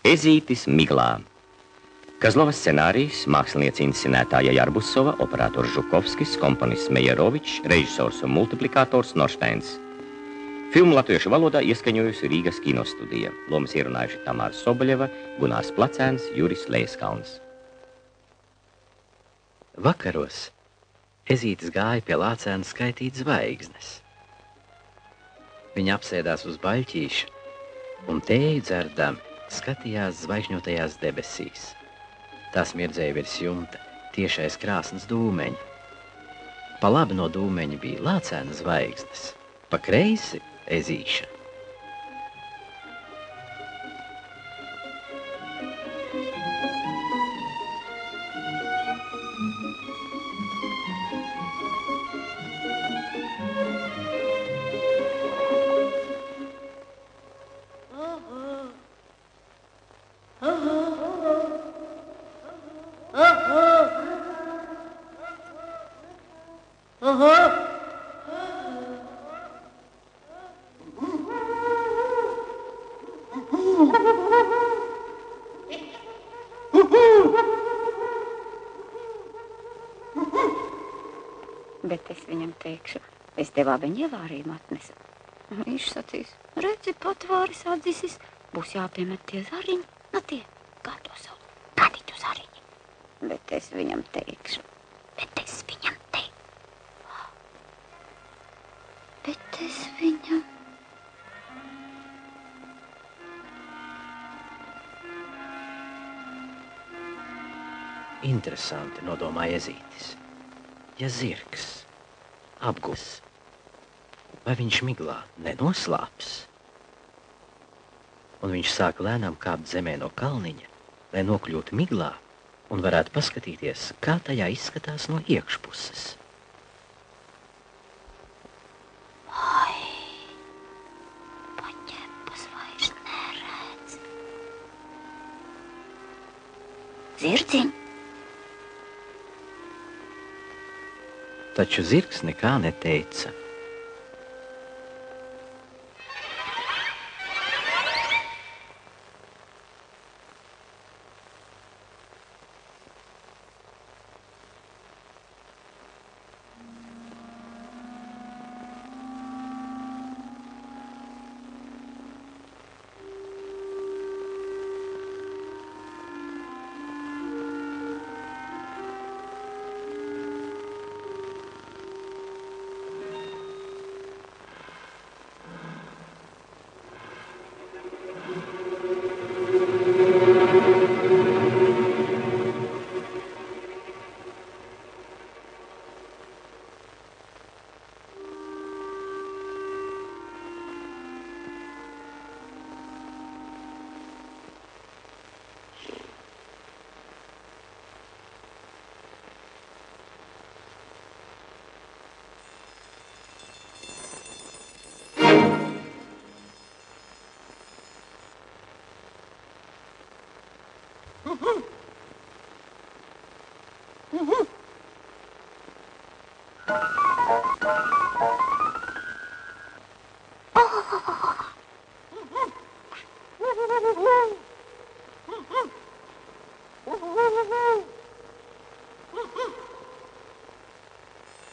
Ezītis miglā. Kazlovas scenārijs, mākslinieca inscenētāja Jarbusova, operators Žukovskis, komponists Mejerovičs, režisors un multiplikators Norsteins. Filmu latviešu valodā ieskaņojusi Rīgas kinostudija. Lomas ierunājuši Tamāra Soboļeva, Gunārs Placēns, Juris Lēskauns. Vakaros Ezītis gāja pie Lācēna skaitīt zvaigznes. Viņa apsēdās uz baļķīša un tēju dzerdami skatījās zvaigžņotajās debesīs. Tās mirdzēja virs jumta, tiešais krāsns dūmeņi. Pa labi no dūmeņa bija Lācēna zvaigznes, pa kreisi Ezīša. Bet es viņam teikšu, es tev abeņu ievārījumu atnesu. Viņš sacīs, redzi, patvāris atdzisis, būs jāpiemet tie zariņi, no tie, kā to sauc, kadiķu zariņi. Bet es viņam teikšu, bet es viņam Interesanti, nodomāja Ezītis. Ja zirgs apgus, vai viņš miglā nenoslāps? Un viņš sāka lēnām kāpt zemē no kalniņa, lai nokļūtu miglā un varētu paskatīties, kā tajā izskatās no iekšpuses. Ai, paņepas vairs neredz. Zirdziņ! Taču zirgs nekā neteica.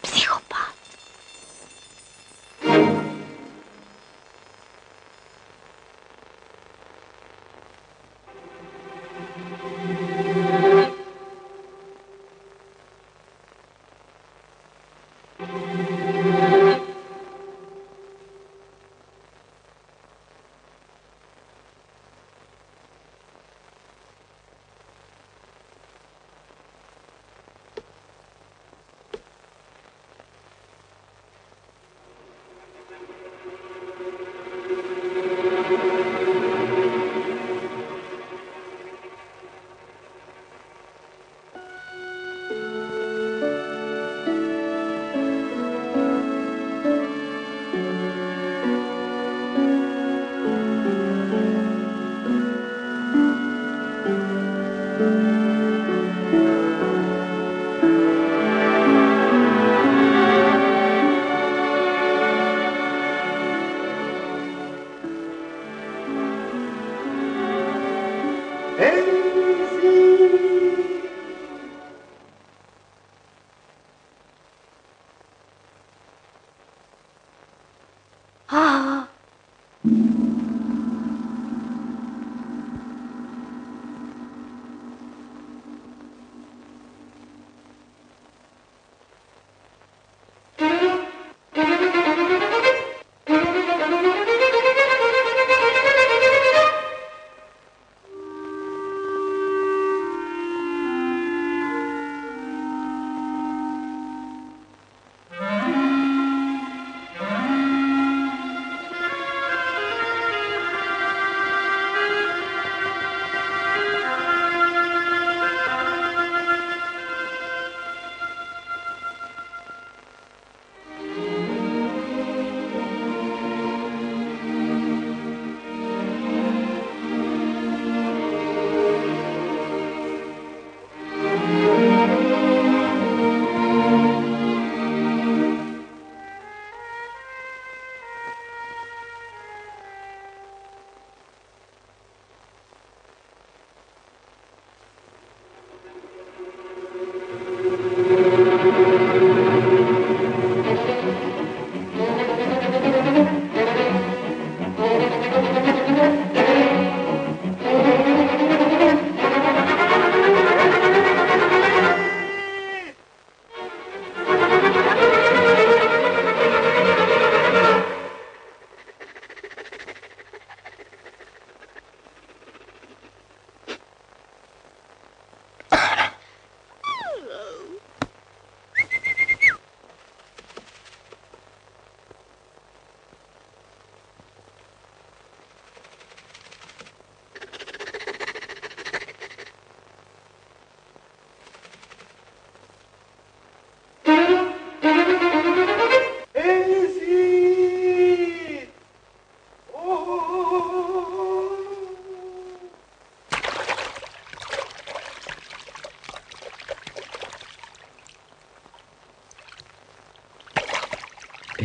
Psihopāts!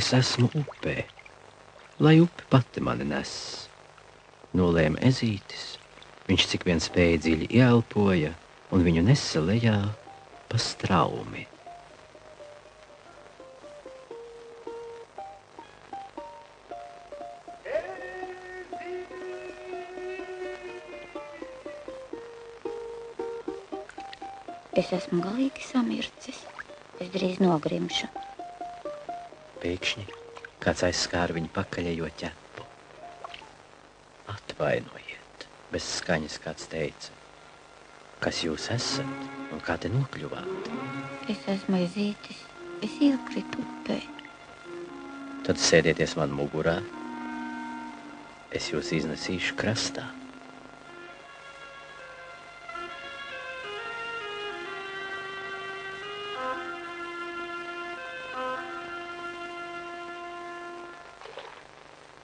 Es esmu upē, lai upe pati mani nes. Nolēma ezītis, viņš cik vien spēja dziļi ieelpoja un viņu nesa lejā pa straumi. Es esmu galīgi samircis. Es drīz nogrimšu. Pēkšņi kāds aizskāra viņu pakaļējo ķepu. Atvainojiet, bez skaņas kāds teica. Kas jūs esat un kā te nokļuvāt? Es esmu ezītis. Es iekritu upē. Tad sēdieties man mugurā. Es jūs iznesīšu krastā.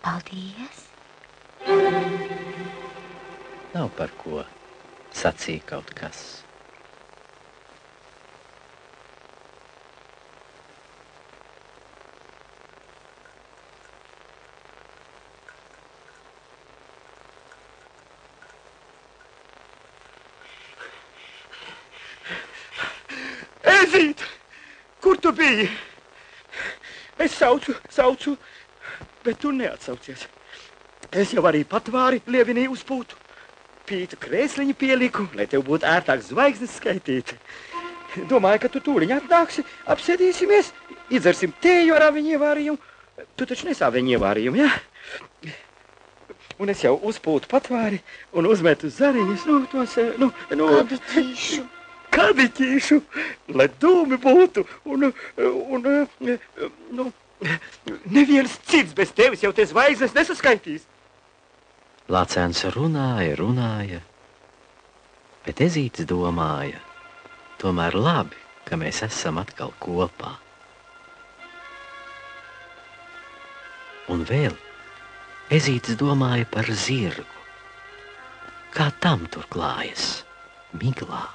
Paldies! Nav par ko, sacīja kaut kas. Ezīt! Kur tu biji? Es saucu, bet tu neatsaucies. Es jau arī patvēri lievinīju uz pūtu. Pītu krēsliņu pieliku, lai tev būtu ērtāk zvaigznes skaitīt. Domāju, ka tu tūliņ atnāksi, apsēdīsimies, idzersim tēju ar aviņu ievārījumu. Tu taču nesāviņu ievārījumu, ja? Un es jau uzpūtu patvēri un uzmetu zariņus, Kadiķīšu, lai dūmi būtu, neviens cits bez tevis jau te zvaigznes nesaskaitīs. Lācēns runāja, bet ezītis domāja, tomēr labi, ka mēs esam atkal kopā. Un vēl ezītis domāja par zirgu, kā tam tur klājas miglā.